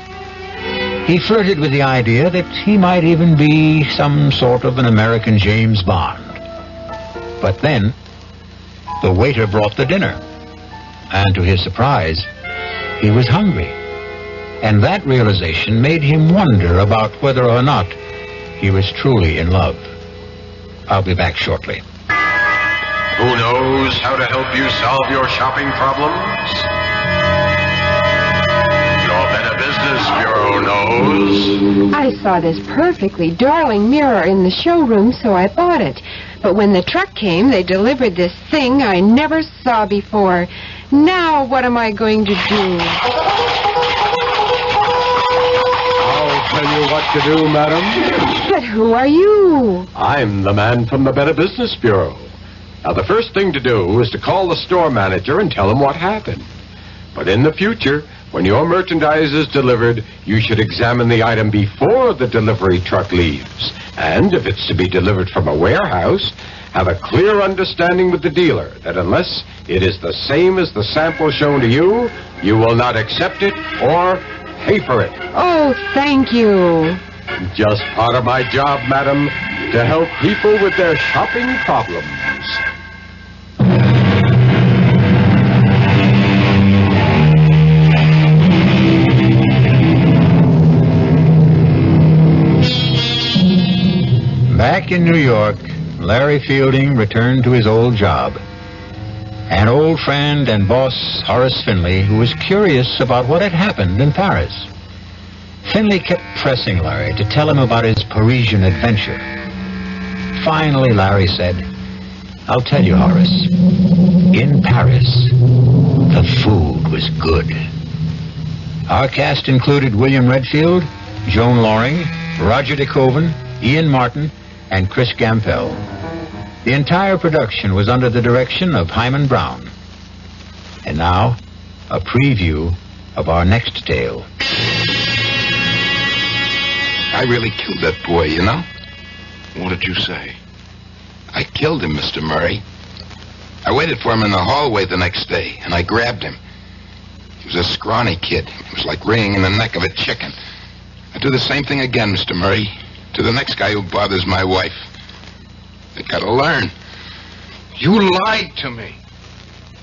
He flirted with the idea that he might even be some sort of an American James Bond. But then, the waiter brought the dinner. And to his surprise, he was hungry. And that realization made him wonder about whether or not he was truly in love. I'll be back shortly. Who knows how to help you solve your shopping problems? Your Better Business Bureau knows. I saw this perfectly darling mirror in the showroom, so I bought it. But when the truck came, they delivered this thing I never saw before. Now what am I going to do? I'll tell you what to do, madam. But who are you? I'm the man from the Better Business Bureau. Now, the first thing to do is to call the store manager and tell him what happened. But in the future, when your merchandise is delivered, you should examine the item before the delivery truck leaves. And if it's to be delivered from a warehouse, have a clear understanding with the dealer that unless it is the same as the sample shown to you, you will not accept it or pay for it. Oh, thank you. Just part of my job, madam, to help people with their shopping problems. Back in New York, Larry Fielding returned to his old job. An old friend and boss, Horace Finley, who was curious about what had happened in Paris. Finley kept pressing Larry to tell him about his Parisian adventure. Finally, Larry said, I'll tell you, Horace. In Paris, the food was good. Our cast included William Redfield, Joan Loring, Roger De Koven, Ian Martin, and Chris Gampel. The entire production was under the direction of Himan Brown. And now, a preview of our next tale. I really killed that boy, you know? What did you say? I killed him, Mr. Murray. I waited for him in the hallway the next day, and I grabbed him. He was a scrawny kid. It was like ringing in the neck of a chicken. I'd do the same thing again, Mr. Murray, to the next guy who bothers my wife. They gotta learn. You lied to me.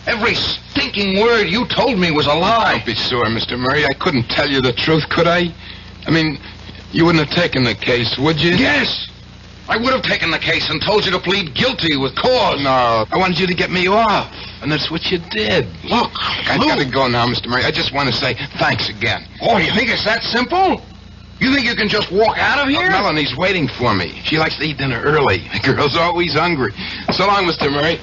Every stinking word you told me was a lie. Don't be sore, Mr. Murray. I couldn't tell you the truth, could I? I mean, you wouldn't have taken the case, would you? Yes! I would have taken the case and told you to plead guilty with cause. No, I wanted you to get me off. And that's what you did. Look, I've got to go now, Mr. Murray. I just want to say thanks again. Oh, you think it's that simple? You think you can just walk out of here? Melanie's waiting for me. She likes to eat dinner early. The girl's always hungry. So long, Mr. Murray.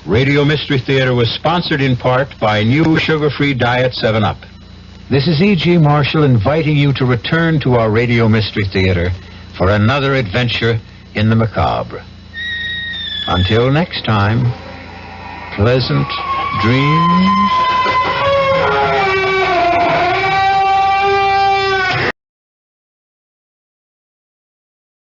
Radio Mystery Theater was sponsored in part by new sugar-free Diet 7-Up. This is E.G. Marshall inviting you to return to our Radio Mystery Theater for another adventure in the macabre. Until next time, pleasant dreams.